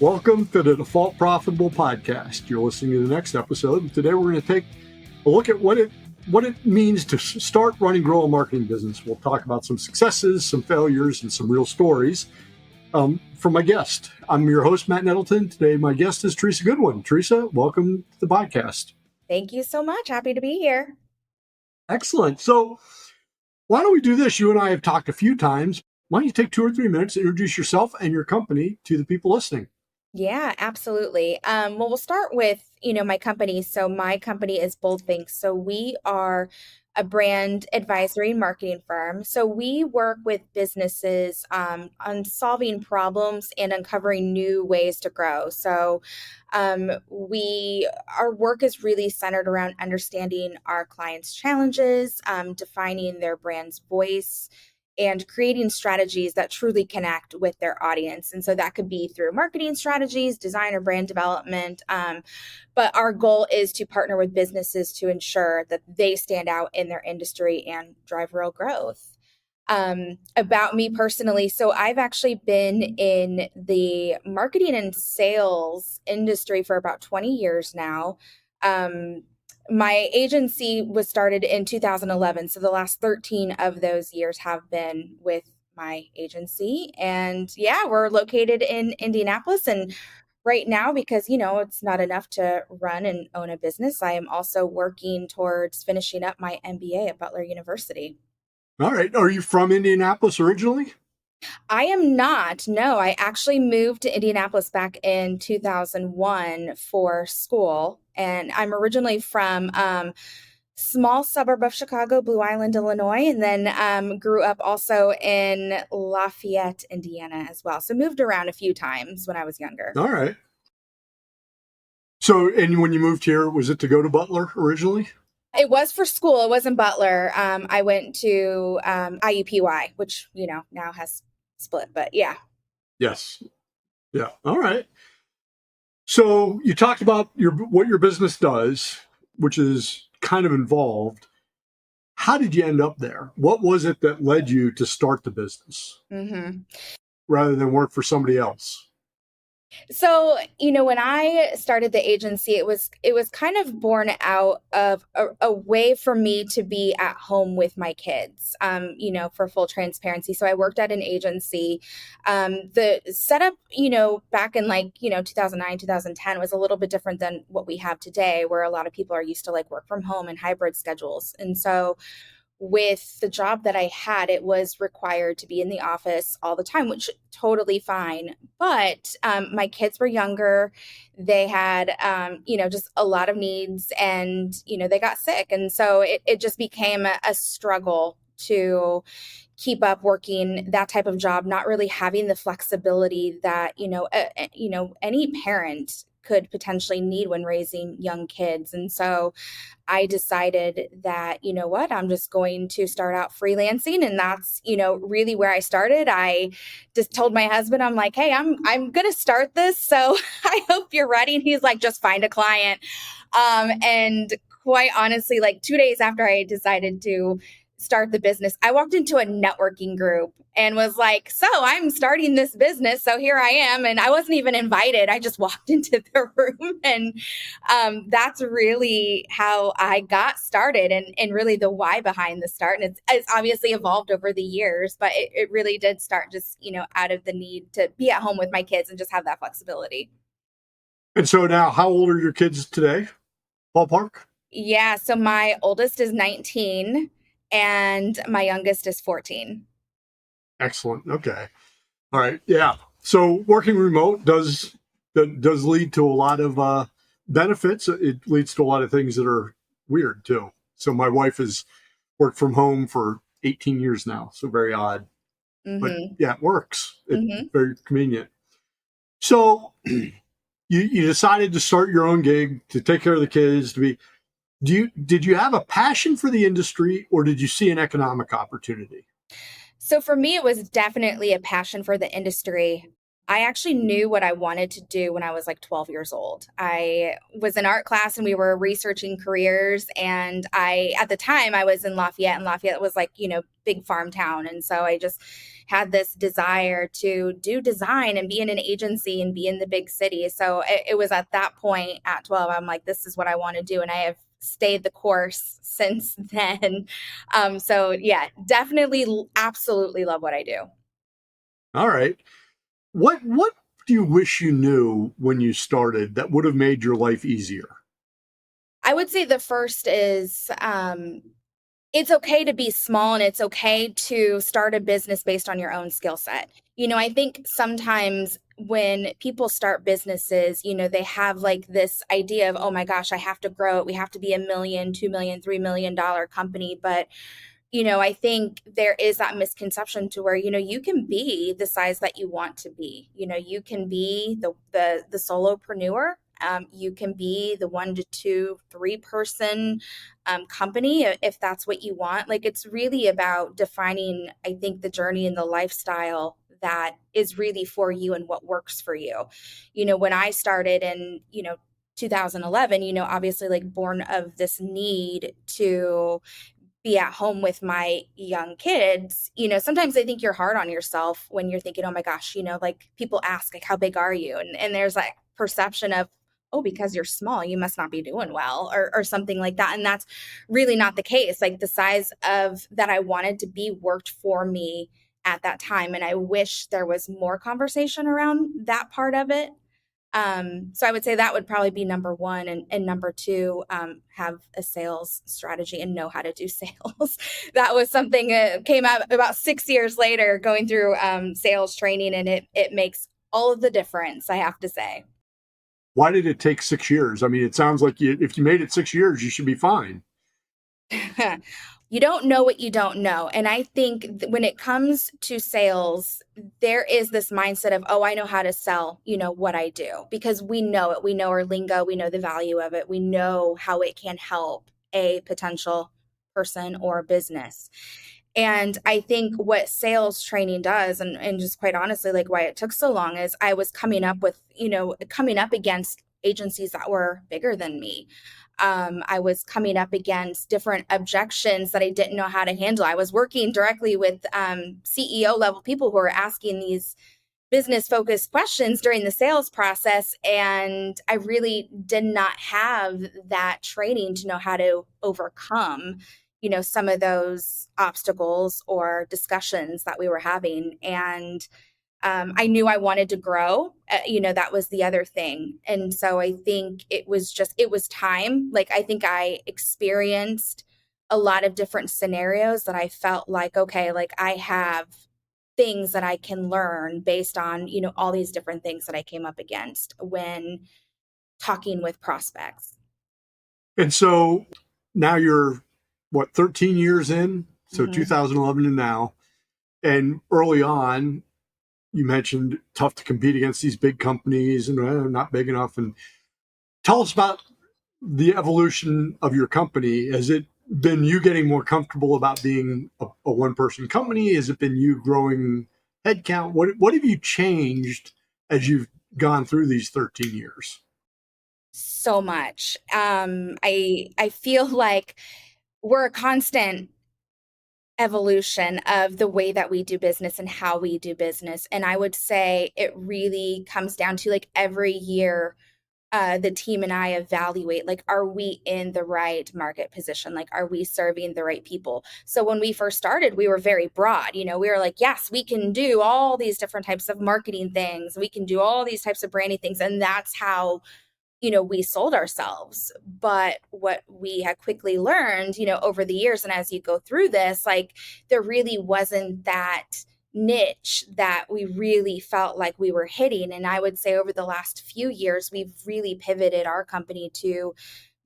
Welcome to the Default Profitable Podcast. You're listening to the next episode. Today we're going to take a look at what it means to start, run, and grow a marketing business. We'll talk about some successes, some failures, and some real stories from my guest. I'm your host, Matt Nettleton. Today my guest is Teresa Goodwin. Teresa, welcome to the podcast. Thank you so much. Happy to be here. Excellent. So why don't we do this? You and I have talked a few times. Why don't you take 2 or 3 minutes to introduce yourself and your company to the people listening? Yeah, absolutely. Well, we'll start with, my company. So my company is Boldthink. So we are a brand advisory and marketing firm. So we work with businesses on solving problems and uncovering new ways to grow. So our work is really centered around understanding our clients' challenges, defining their brand's voice, and creating strategies that truly connect with their audience. And so that could be through marketing strategies, design or brand development. But our goal is to partner with businesses to ensure that they stand out in their industry and drive real growth. About me personally, so I've actually been in the marketing and sales industry for about 20 years now. My agency was started in 2011. So the last 13 of those years have been with my agency. And yeah, we're located in Indianapolis. And right now, because, it's not enough to run and own a business, I am also working towards finishing up my MBA at Butler University. All right. Are you from Indianapolis originally? I am not. No, I actually moved to Indianapolis back in 2001 for school. And I'm originally from small suburb of Chicago, Blue Island, Illinois, and then grew up also in Lafayette, Indiana as well. So moved around a few times when I was younger. All right. So, and when you moved here, was it to go to Butler originally? It was for school. It wasn't Butler. I went to IUPUI, which, now has split, but yeah. Yes. Yeah. All right. So you talked about what your business does, which is kind of involved. How did you end up there? What was it that led you to start the business rather than work for somebody else? So, when I started the agency, it was kind of born out of a way for me to be at home with my kids, for full transparency. So I worked at an agency. The setup, back in 2009, 2010 was a little bit different than what we have today, where a lot of people are used to work from home and hybrid schedules. And so with the job that I had, it was required to be in the office all the time, which totally fine. But my kids were younger. They had, just a lot of needs and, they got sick. And so it just became a struggle to keep up working that type of job, not really having the flexibility that, any parent could potentially need when raising young kids. And so I decided that, I'm just going to start out freelancing. And that's, really where I started. I just told my husband, I'm like, hey, I'm going to start this. So I hope you're ready. And he's like, just find a client. And quite honestly, 2 days after I decided to start the business, I walked into a networking group and was like, so I'm starting this business. So here I am. And I wasn't even invited. I just walked into the room. And that's really how I got started and really the why behind the start. And it's obviously evolved over the years, but it really did start just, out of the need to be at home with my kids and just have that flexibility. And so now, how old are your kids today? Ballpark? Yeah. So my oldest is 19. And my youngest is 14. Excellent. Okay. All right. Yeah. So working remote does lead to a lot of benefits. It leads to a lot of things that are weird too. So my wife has worked from home for 18 years now. So very odd. But yeah, it works. It's very convenient. So you decided to start your own gig to take care of the kids, did you have a passion for the industry or did you see an economic opportunity? So for me, it was definitely a passion for the industry. I actually knew what I wanted to do when I was like 12 years old. I was in art class and we were researching careers. And at the time, I was in Lafayette, and Lafayette was like, big farm town. And so I just had this desire to do design and be in an agency and be in the big city. So it was at that point at 12, I'm like, this is what I want to do. And I have stayed the course since then. So yeah, definitely, absolutely love what I do. All right. What do you wish you knew when you started that would have made your life easier? I would say the first is it's okay to be small, and it's okay to start a business based on your own skill set. I think sometimes when people start businesses, they have like this idea of, oh my gosh, I have to grow it. We have to be $1 million, $2 million, $3 million company. But I think there is that misconception to where, you can be the size that you want to be. You can be the solopreneur. You can be the 1 to 2, 3 person company if that's what you want. Like, it's really about defining, I think, the journey and the lifestyle that is really for you and what works for you. When I started in, 2011, obviously, like, born of this need to be at home with my young kids, sometimes I think you're hard on yourself when you're thinking, oh my gosh, like, people ask, like, how big are you? And there's like perception of, oh, because you're small, you must not be doing well, or something like that. And that's really not the case. Like, the size of that I wanted to be worked for me at that time. And I wish there was more conversation around that part of it. So I would say that would probably be number one. And number two, have a sales strategy and know how to do sales. That was something that came out about 6 years later, going through sales training, and it makes all of the difference, I have to say. Why did it take 6 years? I mean, it sounds like if you made it 6 years, you should be fine. You don't know what you don't know. And I think when it comes to sales, there is this mindset of, oh, I know how to sell, what I do, because we know it. We know our lingo. We know the value of it. We know how it can help a potential person or business. And I think what sales training does, and just quite honestly, like, why it took so long, is I was coming up against agencies that were bigger than me. I was coming up against different objections that I didn't know how to handle. I was working directly with CEO level people who were asking these business focused questions during the sales process. And I really did not have that training to know how to overcome, some of those obstacles or discussions that we were having. And I knew I wanted to grow. That was the other thing. And so I think it was time. Like, I think I experienced a lot of different scenarios that I felt like, okay, like, I have things that I can learn based on, all these different things that I came up against when talking with prospects. And so now you're, what, 13 years in? So Mhm. 2011 to now. And early on, you mentioned tough to compete against these big companies and not big enough. And tell us about the evolution of your company. Has it been you getting more comfortable about being a one person company? Has it been you growing headcount? What have you changed as you've gone through these 13 years? So much. I feel like we're a constant evolution of the way that we do business and how we do business. And I would say it really comes down to, like, every year, the team and I evaluate, like, are we in the right market position? Like, are we serving the right people? So when we first started, we were very broad. We were like, yes, we can do all these different types of marketing things. We can do all these types of branding things. And that's how, we sold ourselves. But what we had quickly learned, over the years, and as you go through this, like, there really wasn't that niche that we really felt like we were hitting. And I would say over the last few years, we've really pivoted our company to,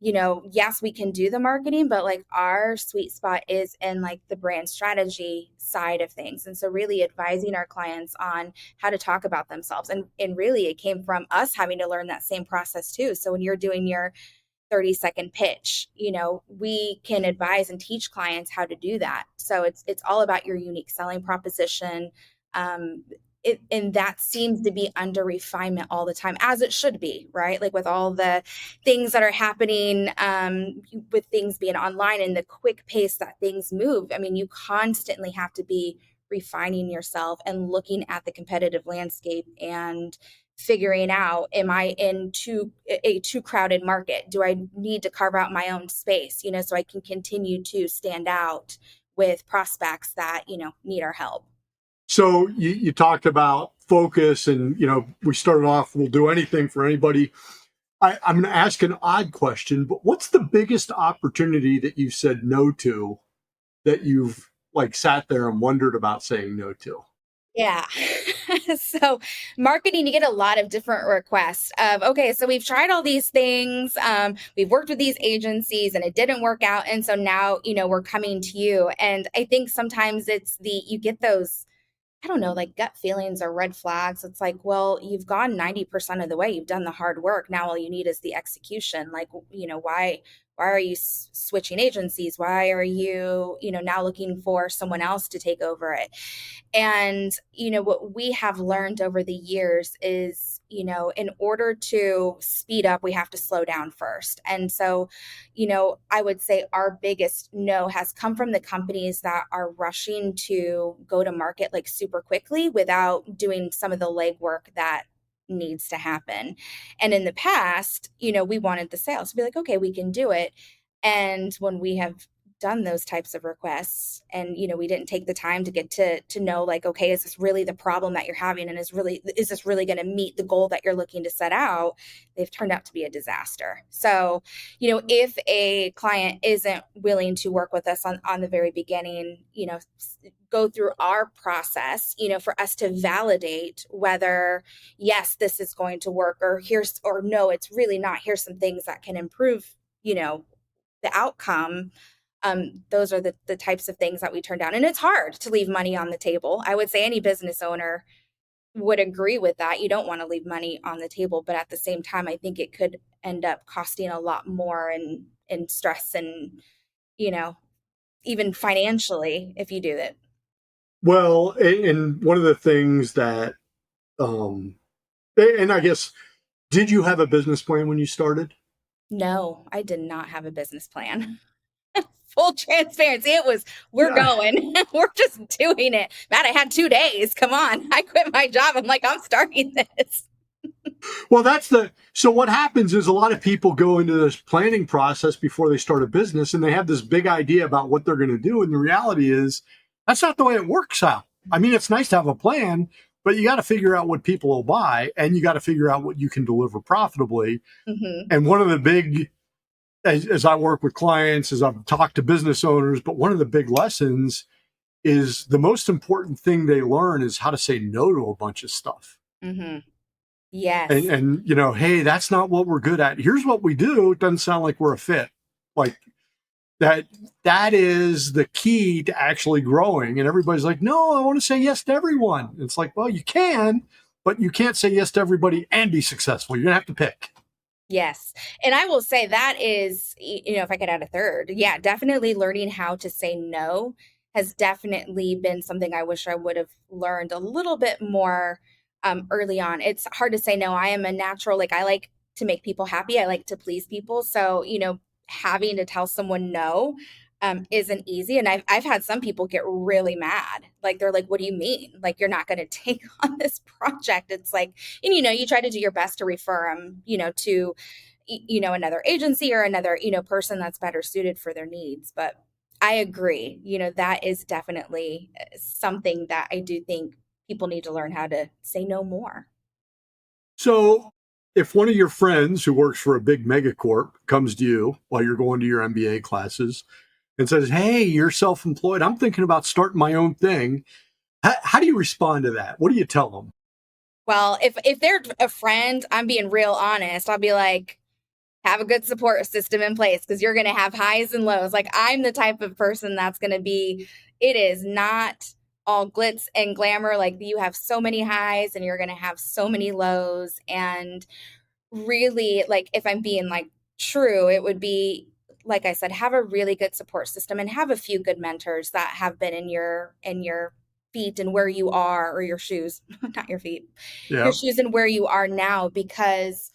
yes, we can do the marketing, but, like, our sweet spot is in, like, the brand strategy side of things. And so really advising our clients on how to talk about themselves. And really it came from us having to learn that same process too. So when you're doing your 30-second pitch, we can advise and teach clients how to do that. So it's all about your unique selling proposition. Um, and that seems to be under refinement all the time, as it should be, right? Like with all the things that are happening, with things being online and the quick pace that things move. I mean, you constantly have to be refining yourself and looking at the competitive landscape and figuring out, am I in a too crowded market? Do I need to carve out my own space, so I can continue to stand out with prospects that, need our help? So you talked about focus, and we started off, we'll do anything for anybody. I'm going to ask an odd question, but what's the biggest opportunity that you've said no to, that you've like sat there and wondered about saying no to? Yeah. So marketing, you get a lot of different requests of, okay, so we've tried all these things. We've worked with these agencies and it didn't work out. And so now, we're coming to you. And I think sometimes you get those, I don't know, like gut feelings or red flags. It's like, well, you've gone 90% of the way. You've done the hard work. Now all you need is the execution. Like, why are you switching agencies? Why are you, now looking for someone else to take over it? And, what we have learned over the years is, in order to speed up, we have to slow down first. And so, I would say our biggest no has come from the companies that are rushing to go to market like super quickly without doing some of the legwork that needs to happen. And in the past, we wanted the sales to be like, okay, we can do it. And when we have done those types of requests and we didn't take the time to get to know, like, okay, is this really the problem that you're having, and is this really going to meet the goal that you're looking to set out, they've turned out to be a disaster. So if a client isn't willing to work with us on the very beginning, go through our process, for us to validate whether, yes, this is going to work, or no, it's really not, here's some things that can improve the outcome. Those are the types of things that we turn down. And it's hard to leave money on the table. I would say any business owner would agree with that. You don't want to leave money on the table, but at the same time, I think it could end up costing a lot more in stress and, even financially if you do it. Well, and one of the things that, um, and I guess, did you have a business plan when you started? No, I did not have a business plan. Full transparency. It was, we're Yeah. going, we're just doing it. Matt, I had 2 days. Come on. I quit my job. I'm like, I'm starting this. Well, so what happens is a lot of people go into this planning process before they start a business, and they have this big idea about what they're going to do. And the reality is that's not the way it works out. I mean, it's nice to have a plan, but you got to figure out what people will buy, and you got to figure out what you can deliver profitably. Mm-hmm. And one of the big, as I work with clients, as I've talked to business owners, but one of the big lessons is the most important thing they learn is how to say no to a bunch of stuff. Mm-hmm. Yes. And hey, that's not what we're good at. Here's what we do. It doesn't sound like we're a fit. Like that is the key to actually growing. And everybody's like, no, I want to say yes to everyone. It's like, well, you can, but you can't say yes to everybody and be successful. You're gonna have to pick. Yes. And I will say that is, if I could add a third, yeah, definitely learning how to say no has definitely been something I wish I would have learned a little bit more early on. It's hard to say no. I am a natural, like, I like to make people happy. I like to please people. So, having to tell someone no isn't easy. And I've had some people get really mad. Like, they're like, what do you mean? Like, you're not going to take on this project? It's like, and, you try to do your best to refer them, to, another agency or another, person that's better suited for their needs. But I agree, that is definitely something that I do think people need to learn how to say no more. So if one of your friends who works for a big megacorp comes to you while you're going to your MBA classes and says, hey, you're self-employed, I'm thinking about starting my own thing, how do you respond to that? What do you tell them? Well, if they're a friend, I'm being real honest. I'll be like, have a good support system in place, because you're going to have highs and lows. Like, I'm the type of person that's going to be, it is not all glitz and glamour. Like, you have so many highs and you're going to have so many lows. And really, like, if I'm being like true, it would be, like I said, have a really good support system and have a few good mentors that have been in your feet and where you are, or your shoes, not your feet, your Yeah. shoes and where you are now, because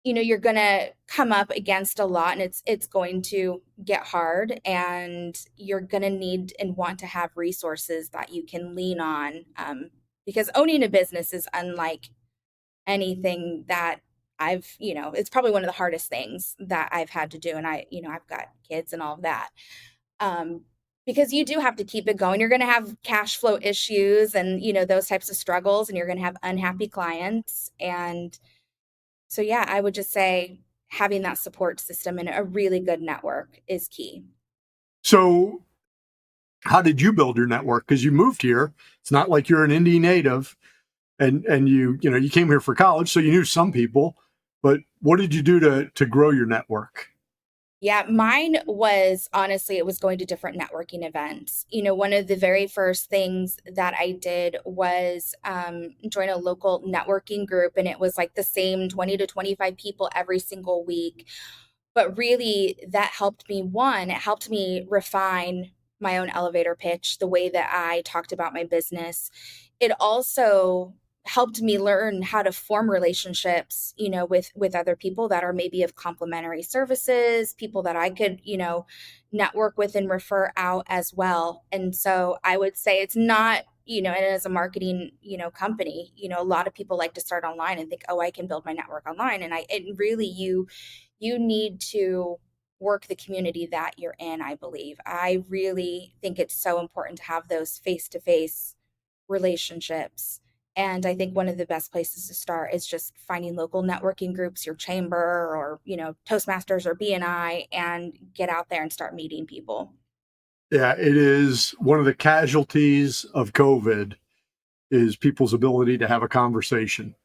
you're going to come up against a lot, and it's going to get hard, and you're going to need and want to have resources that you can lean on, because owning a business is unlike anything that it's probably one of the hardest things that I've had to do. And I've got kids and all of that. Um, because you do have to keep it going. You're going to have cash flow issues and, those types of struggles, and you're going to have unhappy clients. And so, yeah, I would just say having that support system and a really good network is key. So how did you build your network? Because you moved here. It's not like you're an Indy native, and you came here for college, so you knew some people. But what did you do to grow your network? Yeah, mine was honestly, it was going to different networking events. One of the very first things that I did was join a local networking group, and it was like the same 20 to 25 people every single week. But really, that helped me. One, it helped me refine my own elevator pitch, the way that I talked about my business. It also helped me learn how to form relationships, with other people that are maybe of complementary services, people that I could, network with and refer out as well. And so I would say it's not, and as a marketing, company, a lot of people like to start online and think, oh, I can build my network online. And really, you need to work the community that you're in, I believe. I really think it's so important to have those face-to-face relationships. And I think one of the best places to start is just finding local networking groups, your chamber, or, Toastmasters or BNI, and get out there and start meeting people. Yeah, it is one of the casualties of COVID is people's ability to have a conversation.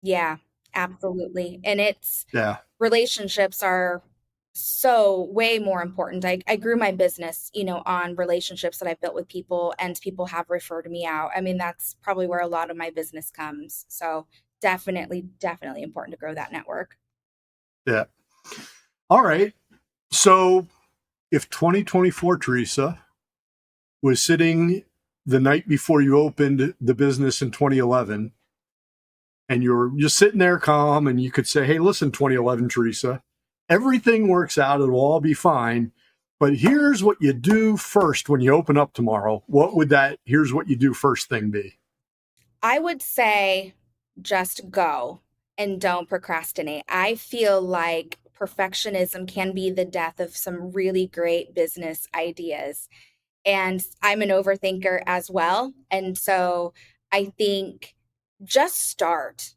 Yeah, absolutely. And Yeah. relationships are so way more important. I grew my business, on relationships that I built with people, and people have referred me out. I mean, that's probably where a lot of my business comes. So definitely, definitely important to grow that network. Yeah. All right. So if 2024, Teresa, was sitting the night before you opened the business in 2011, and you're just sitting there calm, and you could say, hey, listen, 2011, Teresa, everything works out. It'll all be fine. But here's what you do first when you open up tomorrow. What would that, here's what you do first thing be? I would say just go and don't procrastinate. I feel like perfectionism can be the death of some really great business ideas. And I'm an overthinker as well. And so I think just start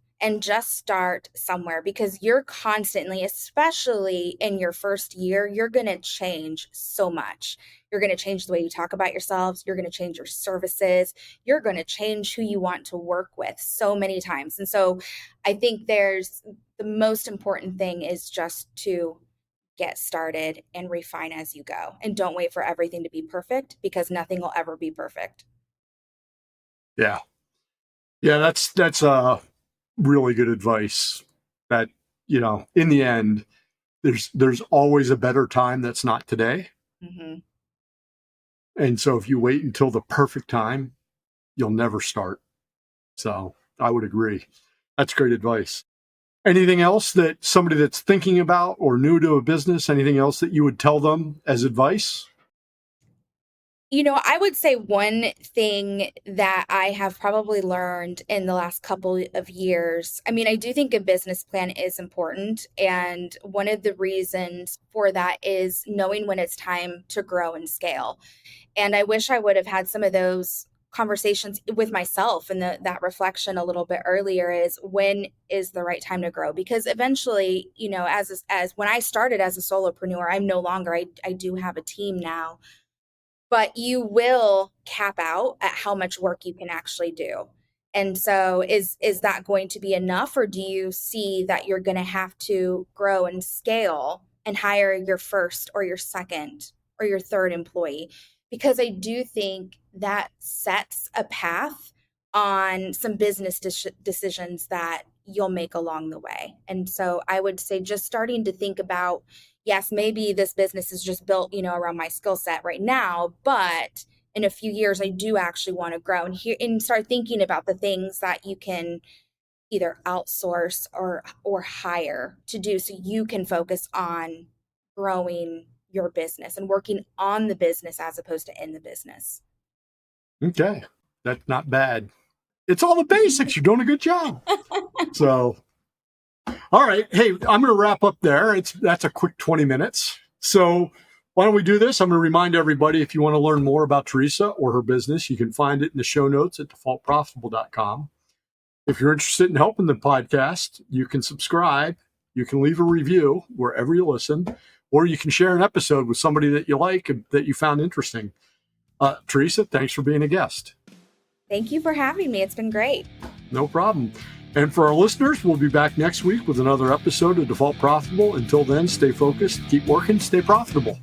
somewhere, because you're constantly, especially in your first year, you're going to change so much. You're going to change the way you talk about yourselves. You're going to change your services. You're going to change who you want to work with so many times. And so I think the most important thing is just to get started and refine as you go. And don't wait for everything to be perfect, because nothing will ever be perfect. Yeah. Yeah, that's really good advice. That, in the end, there's always a better time that's not today. Hmm. And so if you wait until the perfect time, you'll never start. So I would agree. That's great advice. Anything else that somebody that's thinking about or new to a business, anything else that you would tell them as advice? I would say one thing that I have probably learned in the last couple of years. I mean, I do think a business plan is important. And one of the reasons for that is knowing when it's time to grow and scale. And I wish I would have had some of those conversations with myself, and that reflection a little bit earlier, is when is the right time to grow? Because eventually, as when I started as a solopreneur, I'm no longer, I do have a team now, but you will cap out at how much work you can actually do. And so is that going to be enough, or do you see that you're going to have to grow and scale and hire your first or your second or your third employee? Because I do think that sets a path on some business decisions that you'll make along the way. And so I would say just starting to think about, yes, maybe this business is just built, around my skill set right now, but in a few years, I do actually want to grow, and start thinking about the things that you can either outsource or hire to do, so you can focus on growing your business and working on the business as opposed to in the business. Okay. That's not bad. It's all the basics. You're doing a good job. So, all right. Hey, I'm going to wrap up there. That's a quick 20 minutes. So why don't we do this? I'm going to remind everybody, if you want to learn more about Teresa or her business, you can find it in the show notes at defaultprofitable.com. If you're interested in helping the podcast, you can subscribe. You can leave a review wherever you listen, or you can share an episode with somebody that you like and that you found interesting. Teresa, thanks for being a guest. Thank you for having me. It's been great. No problem. And for our listeners, we'll be back next week with another episode of Default Profitable. Until then, stay focused, keep working, stay profitable.